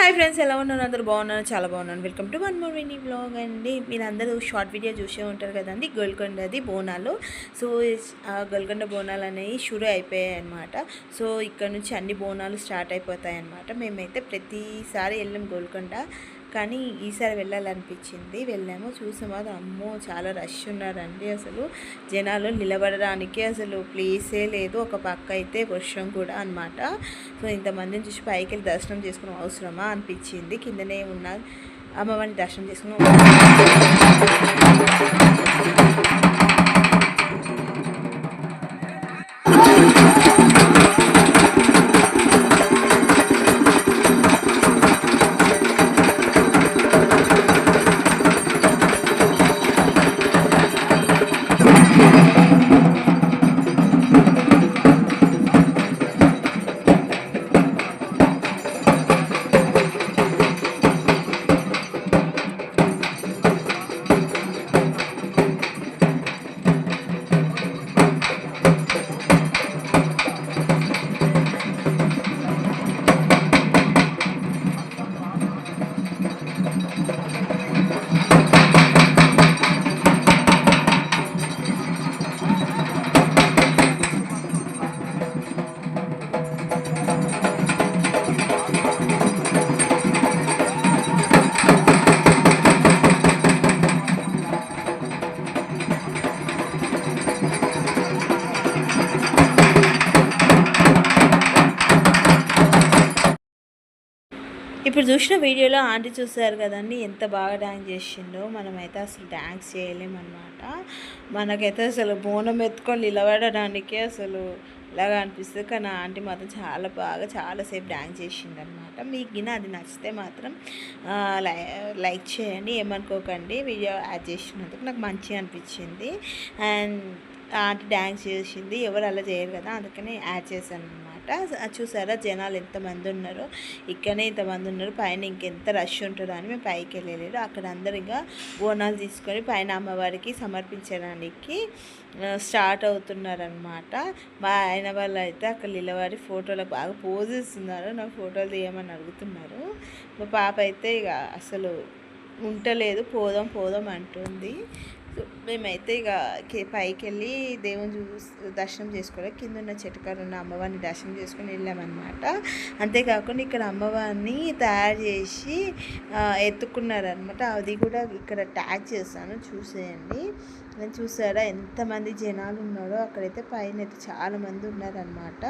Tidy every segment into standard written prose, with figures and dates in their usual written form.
Hi friends, ఎలా ఉన్నారు? అందరూ బాగున్నాను, చాలా బాగున్నాను. Welcome to one more mini vlog అండి. మీరు అందరూ షార్ట్ వీడియో చూసే ఉంటారు కదండి, గోల్కొండది బోనాలు. సో గోల్కొండ బోనాలు అనేవి షురు అయిపోయాయి అనమాట. సో ఇక్కడ నుంచి అన్ని బోనాలు స్టార్ట్ అయిపోతాయి అన్నమాట. మేమైతే ప్రతిసారి వెళ్ళాం గోల్కొండ, కానీ ఈసారి వెళ్ళాలనిపించింది. వెళ్ళాము, చూసాము. అది అమ్మో చాలా రష్ ఉన్నారండి. అసలు జనాలు నిలబడడానికి అసలు ప్లేసే లేదు. ఒక పక్క అయితే వర్షం కూడా అనమాట. సో ఇంతమందిని చూసి పైకి వెళ్ళి దర్శనం చేసుకుని అవసరమా అనిపించింది. కిందనే ఉన్న అమ్మవారిని దర్శనం చేసుకుని ఇప్పుడు చూసిన వీడియోలో ఆంటీ చూసారు కదండి, ఎంత బాగా డ్యాన్స్ చేసిండో. మనమైతే అసలు డ్యాన్స్ చేయలేమన్నమాట. మనకైతే అసలు బోనం ఎత్తుకొని నిలబడడానికే అసలు ఇలాగా అనిపిస్తుంది. కానీ ఆంటీ మాత్రం చాలా బాగా చాలాసేపు డ్యాన్స్ చేసిందనమాట. మీకు గిన అది నచ్చితే మాత్రం లైక్ చేయండి, ఏమనుకోకండి. వీడియో యాడ్ చేసినందుకు నాకు మంచిగా అనిపించింది. అండ్ ఆంటీ డ్యాన్స్ చేసింది, ఎవరు అలా చేయరు కదా, అందుకని యాడ్ చేశాను అనమాట. చూసారా జనాలు ఎంతమంది ఉన్నారో. ఇక్కడనే ఇంతమంది ఉన్నారు, పైన ఇంకెంత రష్ ఉంటుందో అని మేము పైకి వెళ్ళలేదు. అక్కడ అందరు ఇంకా బోనాలు తీసుకొని పైన అమ్మవారికి సమర్పించడానికి స్టార్ట్ అవుతున్నారనమాట. మా ఆయన వాళ్ళు అయితే అక్కడ నిలబడి ఫోటోలకు బాగా పోజ్ ఇస్తున్నారు. నాకు ఫోటోలు తీయమని అడుగుతున్నారు. మా పాప అయితే ఇక అసలు ఉండలేదు, పోదాం పోదాం అంటుంది. మేమైతే ఇక పైకి వెళ్ళి దేవుని దర్శనం చేసుకోవాలి. కింద ఉన్న చెట్టుకాడ ఉన్న అమ్మవారిని దర్శనం చేసుకొని వెళ్ళామన్నమాట. అంతేకాకుండా ఇక్కడ అమ్మవారిని తయారు చేసి ఎత్తుకున్నారనమాట. అది కూడా ఇక్కడ ట్యాగ్ చేస్తాను, చూసేయండి. నేను చూసారా ఎంతమంది జనాలు ఉన్నారో. అక్కడైతే పైన అయితే చాలామంది ఉన్నారనమాట.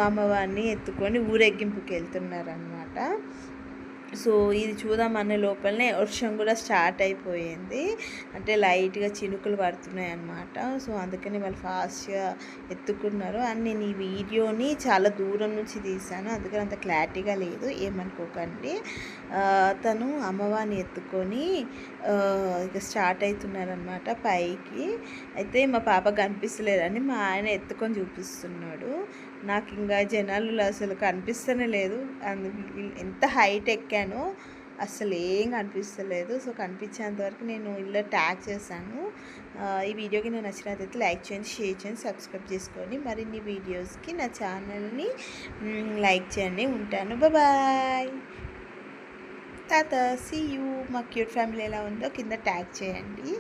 అమ్మవారిని ఎత్తుకొని ఊరేగింపుకి వెళ్తున్నారనమాట. సో ఇది చూద్దామనే లోపలనే వర్షం కూడా స్టార్ట్ అయిపోయింది. అంటే లైట్గా చినుకులు పడుతున్నాయి అన్నమాట. సో అందుకని వాళ్ళు ఫాస్ట్గా ఎత్తుకున్నారు. అండ్ నేను ఈ వీడియోని చాలా దూరం నుంచి తీసాను, అందుకని అంత క్లారిటీగా లేదు, ఏమనుకోకండి. తను అమ్మవారిని ఎత్తుకొని ఇక స్టార్ట్ అవుతున్నారనమాట పైకి. అయితే మా పాప కనిపిస్తలేదని మా ఆయన ఎత్తుకొని చూపిస్తున్నాడు. నాకు ఇంకా జనాలు అసలు కనిపిస్తూనే లేదు. ఎంత హైట్ ఎక్కానో అసలు ఏం కనిపిస్తలేదు. సో కనిపించేంత వరకు నేను ఇలా ట్యాగ్ చేశాను. ఈ వీడియోకి నేను నచ్చినట్లయితే లైక్ చేయండి, షేర్ చేయండి, సబ్స్క్రైబ్ చేసుకొని మరిన్ని వీడియోస్కి నా ఛానల్ని లైక్ చేయండి. ఉంటాను, బాయ్. Tata, see you. మా క్యూట్ ఫ్యామిలీ ఎలా ఉందో కింద ట్యాగ్ చేయండి.